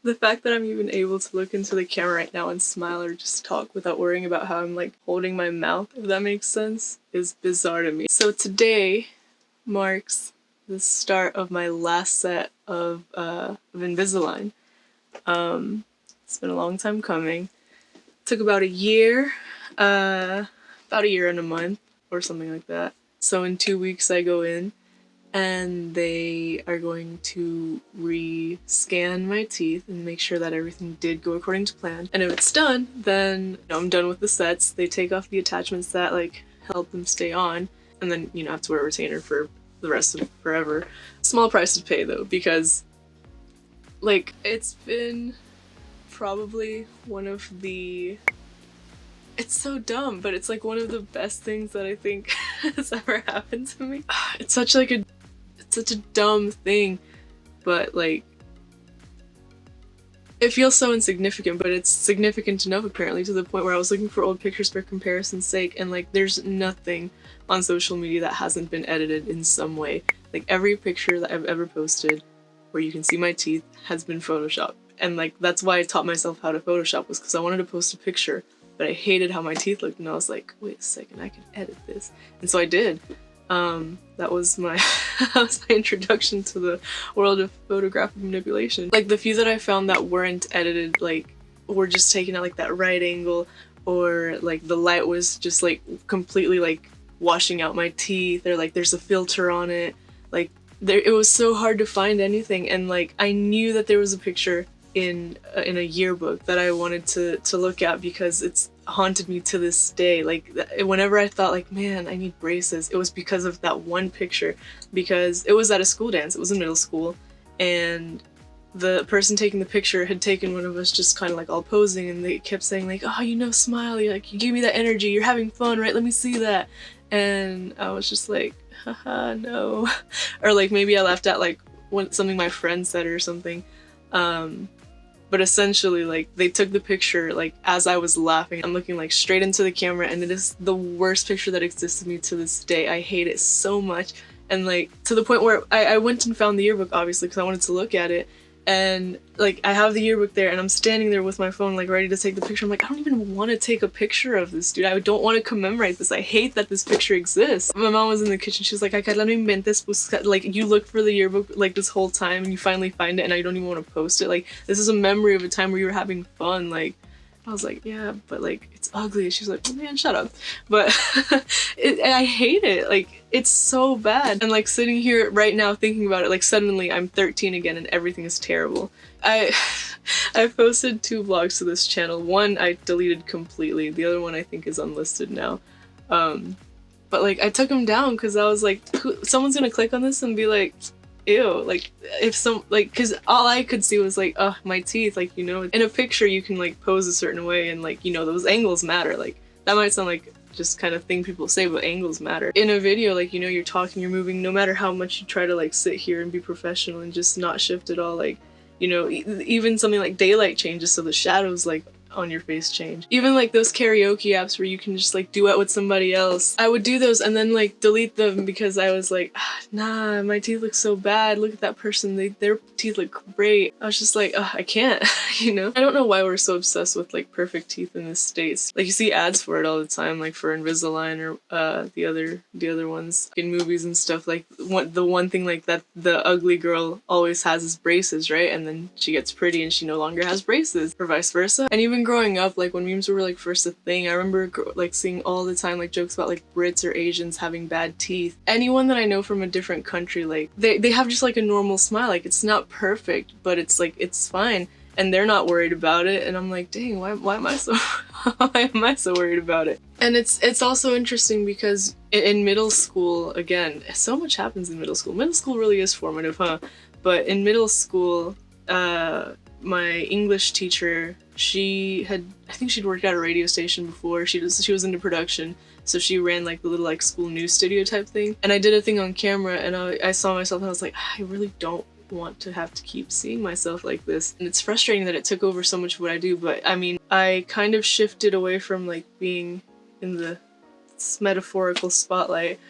The fact that I'm even able to look into the camera right now and smile or just talk without worrying about how I'm like holding my mouth, if that makes sense, is bizarre to me. So today marks the start of my last set of Invisalign. It's been a long time coming. Took about a year and a month or something like that. So in 2 weeks I go in and they are going to re-scan my teeth and make sure that everything did go according to plan. And if it's done, then I'm done with the sets. They take off the attachments that like help them stay on, and then I have to wear a retainer for the rest of forever. Small price to pay though, because like it's been probably one of the, it's so dumb, but it's like one of the best things that I think has ever happened to me. It's such a dumb thing, but like it feels so insignificant, but it's significant enough apparently, to the point where I was looking for old pictures for comparison's sake, and like there's nothing on social media that hasn't been edited in some way. Like every picture that I've ever posted where you can see my teeth has been photoshopped, and like that's why I taught myself how to Photoshop, was because I wanted to post a picture but I hated how my teeth looked, and I was like, wait a second, I can edit this. And so I did. That was my that was my introduction to the world of photographic manipulation. Like the few that I found that weren't edited, like were just taken at like that right angle, or like the light was just like completely like washing out my teeth, or like there's a filter on it. Like it was so hard to find anything, and like I knew that there was a picture in a yearbook that I wanted to look at, because it's haunted me to this day. Like whenever I thought like, man, I need braces, it was because of that one picture, because it was at a school dance. It was in middle school, and the person taking the picture had taken one of us just kind of like all posing, and they kept saying like, oh, smile, you like, you give me that energy, you're having fun, right? Let me see that. And I was just like, haha, no. Or like maybe I laughed at like something my friend said or something. But essentially, like, they took the picture, like, as I was laughing. I'm looking, like, straight into the camera, and it is the worst picture that exists to me to this day. I hate it so much. And, like, to the point where I went and found the yearbook, obviously, because I wanted to look at it. And, like, I have the yearbook there, and I'm standing there with my phone, like, ready to take the picture. I'm like, I don't even want to take a picture of this, dude. I don't want to commemorate this. I hate that this picture exists. My mom was in the kitchen. She was like, no inventes, busca. Like, you looked for the yearbook, like, this whole time, and you finally find it, and I don't even want to post it. Like, this is a memory of a time where you were having fun. Like, I was like, yeah, but, like, it's ugly. She's like, oh, man, shut up. But I hate it. Like, it's so bad. And, like, sitting here right now thinking about it, like, suddenly I'm 13 again and everything is terrible. I posted 2 vlogs to this channel. One I deleted completely. The other one I think is unlisted now. But, like, I took them down because I was like, someone's gonna click on this and be like, ew, like, because all I could see was like, my teeth, like, in a picture you can like pose a certain way, and like, those angles matter. Like, that might sound like just kind of thing people say, but angles matter. In a video, like, you're talking, you're moving, no matter how much you try to like sit here and be professional and just not shift at all, like, even something like daylight changes, so the shadows like on your face change. Even like those karaoke apps where you can just like duet with somebody else. I would do those and then like delete them because I was like, nah, my teeth look so bad. Look at that person, their teeth look great. I was just like, I can't, I don't know why we're so obsessed with like perfect teeth in the States. Like you see ads for it all the time, like for Invisalign or the other ones in movies and stuff. Like the one thing like that the ugly girl always has is braces, right? And then she gets pretty and she no longer has braces, or vice versa. And even growing up, like when memes were like first a thing, I remember like seeing all the time like jokes about like Brits or Asians having bad teeth. Anyone that I know from a different country, like they have just like a normal smile. Like it's not perfect, but it's like it's fine, and they're not worried about it. And I'm like, dang, why am I so why am I so worried about it? And it's also interesting because in middle school, again, so much happens in middle school. Middle school really is formative, huh? But in middle school, my English teacher, I think she'd worked at a radio station before. She was into production, so she ran like the little like school news studio type thing. And I did a thing on camera, and I saw myself and I was like, I really don't want to have to keep seeing myself like this. And it's frustrating that it took over so much of what I do, but I mean, I kind of shifted away from like being in the metaphorical spotlight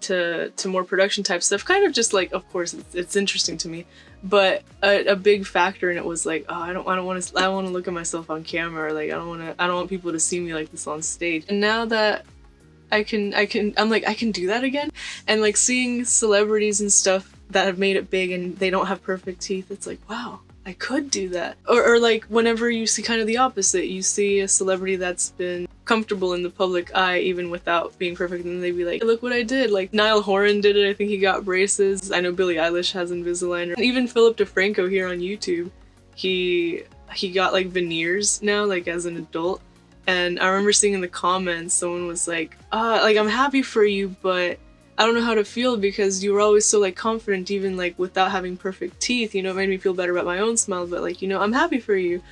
to more production type stuff, kind of just like, of course it's interesting to me, but a big factor in it was like, oh, I don't want to look at myself on camera, or like I don't want people to see me like this on stage. And now that I'm like, I can do that again, and like seeing celebrities and stuff that have made it big and they don't have perfect teeth, it's like, wow, I could do that. Or like whenever you see kind of the opposite, you see a celebrity that's been comfortable in the public eye even without being perfect, and they'd be like, look what I did. Like Niall Horan did it, I think he got braces. I know Billie Eilish has Invisalign. And even Philip DeFranco here on YouTube, he got like veneers now, like as an adult. And I remember seeing in the comments, someone was like, like I'm happy for you, but I don't know how to feel because you were always so like confident even like without having perfect teeth, you know, it made me feel better about my own smile, but like, you know, I'm happy for you.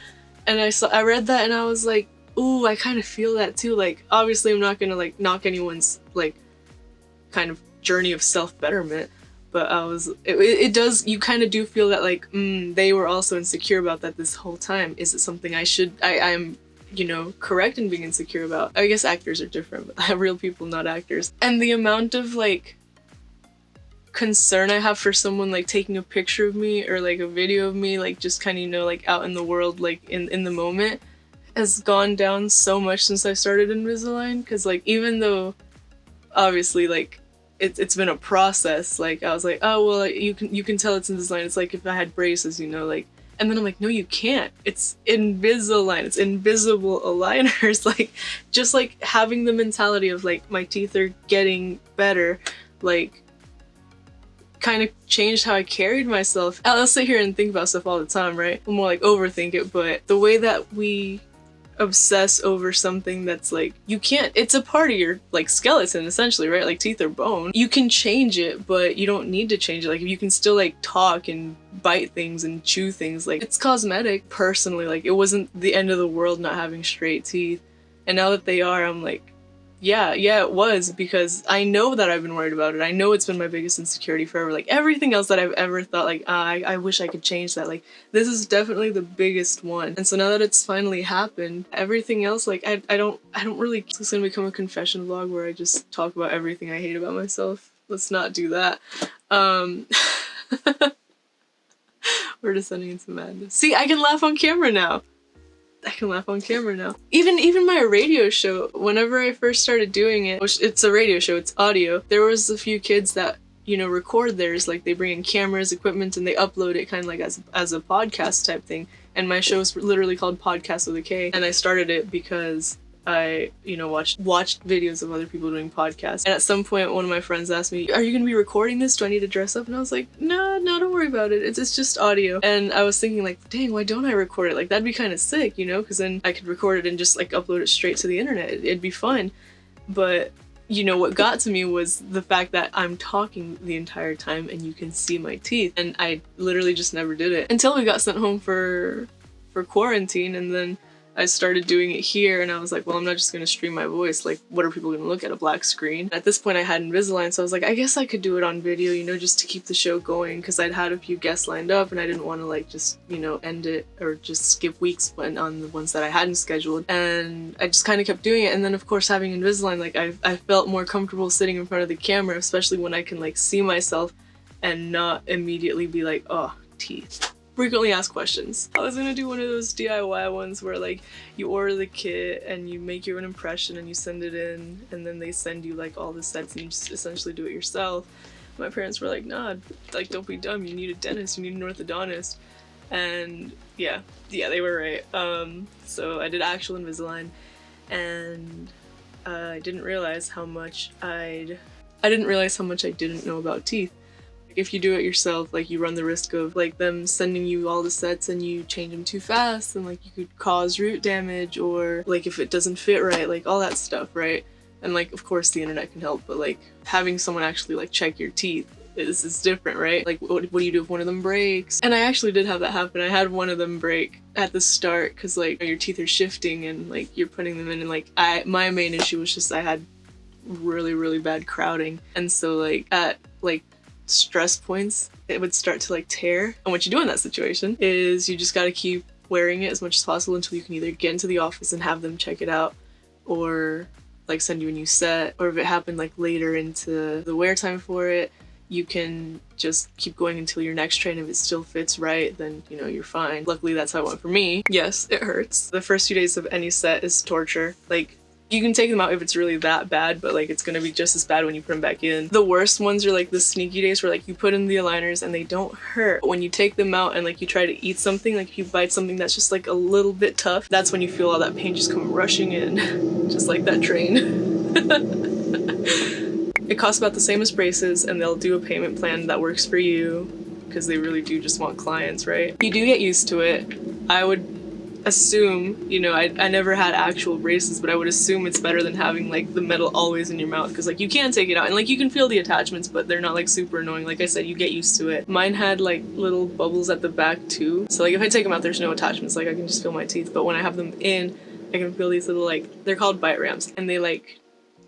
And I read that and I was like, ooh, I kind of feel that too. Like, obviously I'm not gonna like knock anyone's like kind of journey of self-betterment, but it does, you kind of do feel that like, they were also insecure about that this whole time. Is it something I'm you know, correct in being insecure about? I guess actors are different, but real people, not actors. And the amount of like concern I have for someone like taking a picture of me or like a video of me, like just kind of, you know, like out in the world, like in the moment, has gone down so much since I started Invisalign. Because like, even though obviously like it's been a process, like I was like, oh well, you can tell it's Invisalign. It's like if I had braces, you know, like. And then I'm like, no, you can't. It's Invisalign. It's invisible aligners. Like, just like having the mentality of like, my teeth are getting better, like, kind of changed how I carried myself. I'll sit here and think about stuff all the time, right? I'll more like overthink it, but the way that we obsess over something that's like, you can't, it's a part of your like skeleton essentially, right? Like teeth are bone. You can change it, but you don't need to change it. Like you can still like talk and bite things and chew things. Like it's cosmetic. Personally, like it wasn't the end of the world not having straight teeth. And now that they are, I'm like, yeah, it was, because I know that I've been worried about it. I know it's been my biggest insecurity forever. Like everything else that I've ever thought, like, I wish I could change that. Like this is definitely the biggest one. And so now that it's finally happened, everything else, like I don't really, it's gonna become a confession vlog where I just talk about everything I hate about myself. Let's not do that. We're descending into madness. See, I can laugh on camera now. Even my radio show, whenever I first started doing it, which it's a radio show, it's audio, there was a few kids that, you know, record theirs, like they bring in cameras, equipment, and they upload it kind of like as a podcast type thing. And my show is literally called Podcast with a K, and I started it because I, you know, watched videos of other people doing podcasts. And at some point, one of my friends asked me, are you going to be recording this? Do I need to dress up? And I was like, no, don't worry about it. It's just audio. And I was thinking like, dang, why don't I record it? Like, that'd be kind of sick, you know? Because then I could record it and just like upload it straight to the internet. It'd be fun. But, you know, what got to me was the fact that I'm talking the entire time and you can see my teeth. And I literally just never did it until we got sent home for quarantine. And then I started doing it here, and I was like, well, I'm not just gonna stream my voice. Like, what are people gonna look at? A black screen? At this point, I had Invisalign, so I was like, I guess I could do it on video, you know, just to keep the show going, because I'd had a few guests lined up, and I didn't want to, like, just, you know, end it or just skip weeks on the ones that I hadn't scheduled. And I just kind of kept doing it, and then, of course, having Invisalign, like, I felt more comfortable sitting in front of the camera, especially when I can, like, see myself and not immediately be like, oh, teeth. Frequently asked questions. I was gonna do one of those DIY ones where like you order the kit and you make your own impression and you send it in, and then they send you like all the sets and you just essentially do it yourself. My parents were like, nah, like don't be dumb, you need a dentist, you need an orthodontist. And yeah, they were right. So I did actual Invisalign, and I didn't realize how much I didn't know about teeth. If you do it yourself, like you run the risk of like them sending you all the sets and you change them too fast, and like you could cause root damage, or like if it doesn't fit right, like all that stuff, right? And like of course the internet can help, but like having someone actually like check your teeth is different, right? Like what do you do if one of them breaks? And I actually did have that happen. I had one of them break at the start because like your teeth are shifting and like you're putting them in, and like my main issue was just I had really bad crowding, and so like at like stress points it would start to like tear. And what you do in that situation is you just got to keep wearing it as much as possible until you can either get into the office and have them check it out, or like send you a new set, or if it happened like later into the wear time for it, you can just keep going until your next train. If it still fits right, then you know, you're fine. Luckily that's how it went for me. Yes, it hurts. The first few days of any set is torture. Like, you can take them out if it's really that bad, but like it's gonna be just as bad when you put them back in. The worst ones are like the sneaky days where like you put in the aligners and they don't hurt. But when you take them out and like you try to eat something, like if you bite something that's just like a little bit tough, that's when you feel all that pain just come rushing in. Just like that train. It costs about the same as braces, and they'll do a payment plan that works for you because they really do just want clients, right? You do get used to it. I would assume, you know, I never had actual braces, but I would assume it's better than having like the metal always in your mouth, because like you can take it out and like you can feel the attachments, but they're not like super annoying. Like I said, you get used to it. Mine had like little bubbles at the back too, so like if I take them out, there's no attachments, like I can just feel my teeth. But when I have them in, I can feel these little, like, they're called bite ramps, and they like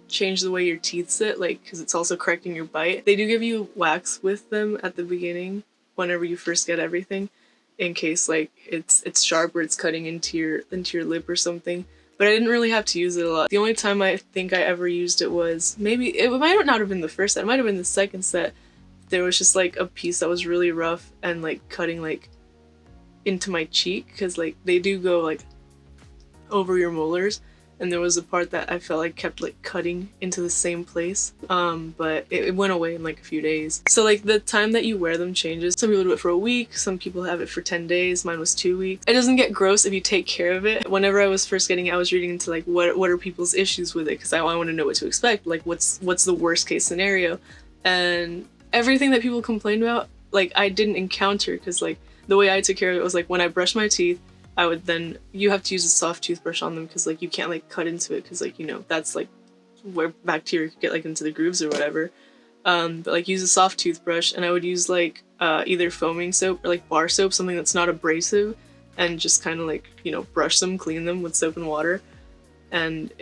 change the way your teeth sit, like, because it's also correcting your bite. They do give you wax with them at the beginning whenever you first get everything, in case like it's sharp or it's cutting into your lip or something. But I didn't really have to use it a lot. The only time I think I ever used it was, maybe it might not have been the first set, it might have been the second set. There was just like a piece that was really rough and like cutting like into my cheek, because like they do go like over your molars, and there was a part that I felt like kept like cutting into the same place, but it went away in like a few days. So like the time that you wear them changes. Some people do it for a week, some people have it for 10 days, mine was 2 weeks. It doesn't get gross if you take care of it. Whenever I was first getting it, I was reading into like what are people's issues with it, because I want to know what to expect, like what's the worst case scenario. And everything that people complained about, like I didn't encounter, because like the way I took care of it was like when I brushed my teeth, I would then, you have to use a soft toothbrush on them, because like you can't like cut into it, because like, you know, that's like where bacteria could get like into the grooves or whatever. But like use a soft toothbrush, and I would use like either foaming soap or like bar soap, something that's not abrasive, and just kind of like, you know, brush them, clean them with soap and water. And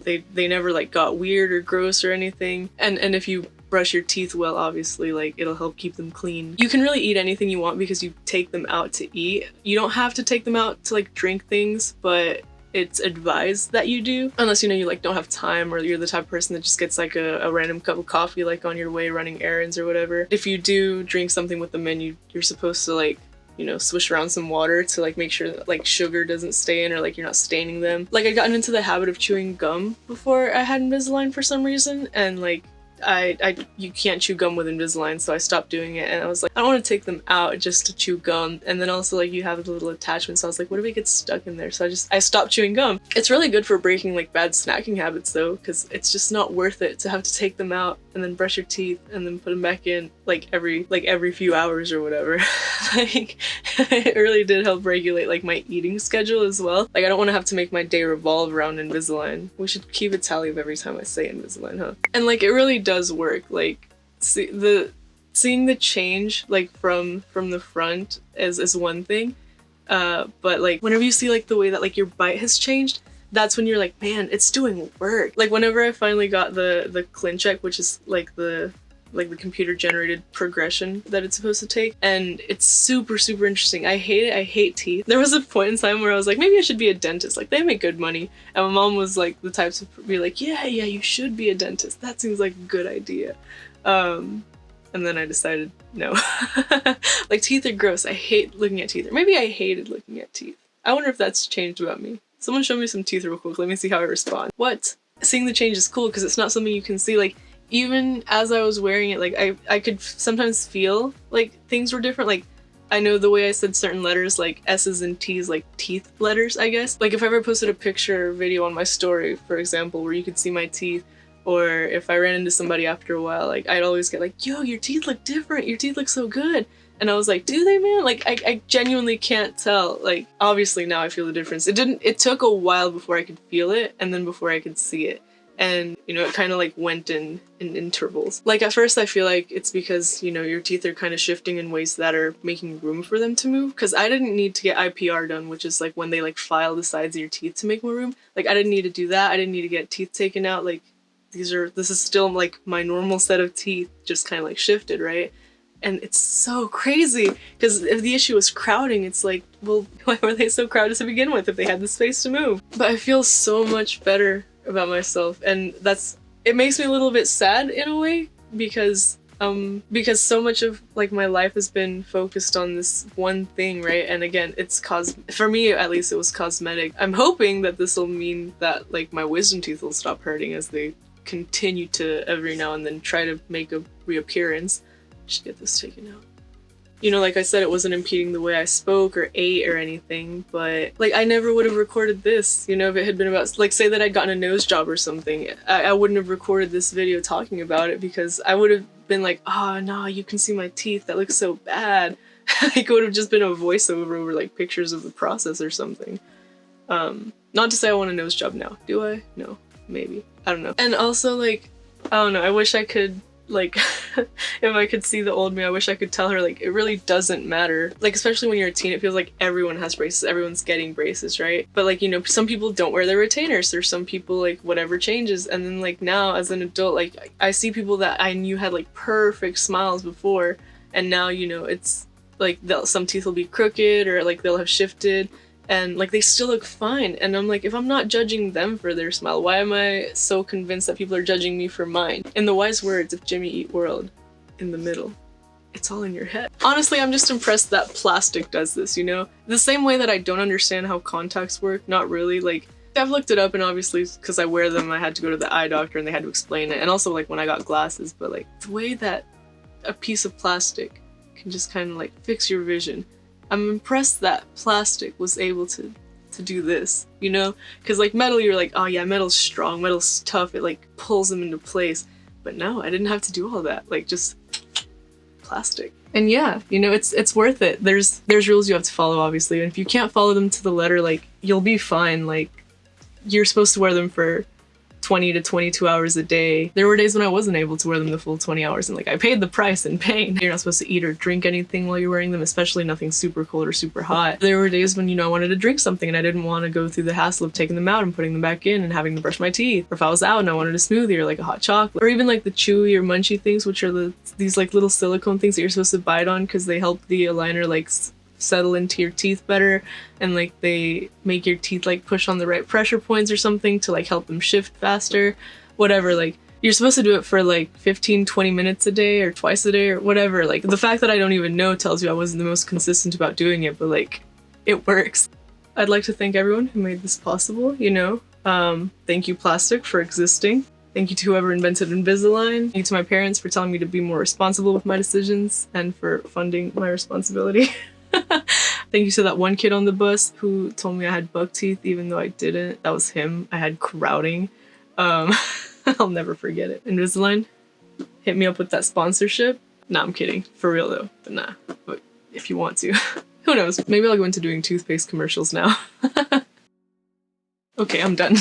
they never like got weird or gross or anything. And if you brush your teeth well, obviously, like it'll help keep them clean. You can really eat anything you want because you take them out to eat. You don't have to take them out to like drink things, but it's advised that you do, unless you know you like don't have time, or you're the type of person that just gets like a random cup of coffee like on your way running errands or whatever. If you do drink something with the menu, you're supposed to like, you know, swish around some water to like make sure that like sugar doesn't stay in, or like you're not staining them. Like I gotten into the habit of chewing gum before I had Invisalign for some reason, and like you can't chew gum with Invisalign, so I stopped doing it. And I was like, I don't want to take them out just to chew gum. And then also like you have the little attachment, so I was like, what if it gets stuck in there? So I stopped chewing gum. It's really good for breaking like bad snacking habits though, because it's just not worth it to have to take them out and then brush your teeth and then put them back in like every few hours or whatever. Like it really did help regulate like my eating schedule as well. Like I don't want to have to make my day revolve around Invisalign. We should keep a tally of every time I say Invisalign, huh? And like it really does work. Like seeing the change like from the front is one thing, but like whenever you see like the way that like your bite has changed, that's when you're like, man, it's doing work. Like whenever I finally got the ClinCheck, which is like the computer generated progression that it's supposed to take, and it's super interesting. I hate it. I hate teeth. There was a point in time where I was like, maybe I should be a dentist, like they make good money. And my mom was like the type to be like, yeah, you should be a dentist, that seems like a good idea. And then I decided no. Like teeth are gross. I hate looking at teeth. Or maybe I hated looking at teeth. I wonder if that's changed about me. Someone show me some teeth real quick, let me see how I respond. What? Seeing the change is cool because it's not something you can see. Like even as I was wearing it, like I could sometimes feel like things were different. Like I know the way I said certain letters, like S's and T's, like teeth letters, I guess. Like if I ever posted a picture or video on my story, for example, where you could see my teeth, or if I ran into somebody after a while, like I'd always get like, yo, your teeth look different, your teeth look so good. And I was like, do they, man? Like I genuinely can't tell. Like obviously now I feel the difference. It took a while before I could feel it, and then before I could see it. And, you know, it kind of like went in intervals. Like at first I feel like it's because, you know, your teeth are kind of shifting in ways that are making room for them to move. Because I didn't need to get IPR done, which is like when they like file the sides of your teeth to make more room. Like I didn't need to do that. I didn't need to get teeth taken out. Like this is still like my normal set of teeth, just kind of like shifted, right? And it's so crazy because if the issue was crowding, it's like, well, why were they so crowded to begin with if they had the space to move? But I feel so much better about myself, and it makes me a little bit sad in a way, because so much of like my life has been focused on this one thing, right? And again, for me at least, it was cosmetic. I'm hoping that this will mean that like my wisdom teeth will stop hurting as they continue to every now and then try to make a reappearance. Should get this taken out. You know, like I said, it wasn't impeding the way I spoke or ate or anything, but like I never would have recorded this, you know, if it had been about, like, say that I'd gotten a nose job or something. I wouldn't have recorded this video talking about it, because I would have been like, oh no, you can see my teeth, that looks so bad. Like, it would have just been a voiceover over like pictures of the process or something. Not to say I want a nose job now. Do I? No. Maybe. I don't know. And also, like, I don't know, I wish I could, like, if I could see the old me, I wish I could tell her, like, it really doesn't matter. Like, especially when you're a teen, it feels like everyone has braces, everyone's getting braces, right? But, like, you know, some people don't wear their retainers, there's some people, like, whatever changes. And then, like, now, as an adult, like, I see people that I knew had, like, perfect smiles before, and now, you know, it's, like, some teeth will be crooked, or, like, they'll have shifted, and like they still look fine. And I'm like, if I'm not judging them for their smile, why am I so convinced that people are judging me for mine? In the wise words of Jimmy Eat World, in the middle, it's all in your head. Honestly, I'm just impressed that plastic does this, you know? The same way that I don't understand how contacts work, not really. Like, I've looked it up, and obviously because I wear them, I had to go to the eye doctor and they had to explain it, and also like when I got glasses. But like the way that a piece of plastic can just kind of like fix your vision, I'm impressed that plastic was able to do this, you know? Because like metal, you're like, oh yeah, metal's strong, metal's tough, it like pulls them into place. But no, I didn't have to do all that, like just plastic. And yeah, you know, it's worth it. There's rules you have to follow, obviously, and if you can't follow them to the letter, like, you'll be fine. Like, you're supposed to wear them for 20 to 22 hours a day. There were days when I wasn't able to wear them the full 20 hours, and like I paid the price in pain. You're not supposed to eat or drink anything while you're wearing them, especially nothing super cold or super hot. There were days when, you know, I wanted to drink something and I didn't want to go through the hassle of taking them out and putting them back in and having to brush my teeth. Or if I was out and I wanted a smoothie or like a hot chocolate, or even like the chewy or munchy things, which are these like little silicone things that you're supposed to bite on because they help the aligner like settle into your teeth better, and like they make your teeth like push on the right pressure points or something to like help them shift faster, whatever. Like, you're supposed to do it for like 15-20 minutes a day or twice a day or whatever. Like, the fact that I don't even know tells you I wasn't the most consistent about doing it, but like, it works. I'd like to thank everyone who made this possible, you know. Thank you, plastic, for existing. Thank you to whoever invented Invisalign. Thank you to my parents for telling me to be more responsible with my decisions and for funding my responsibility. Thank you to that one kid on the bus who told me I had buck teeth even though I didn't. That was him. I had crowding. I'll never forget it. Invisalign, hit me up with that sponsorship. Nah, I'm kidding. For real though. But nah. But if you want to. Who knows? Maybe I'll go into doing toothpaste commercials now. Okay, I'm done.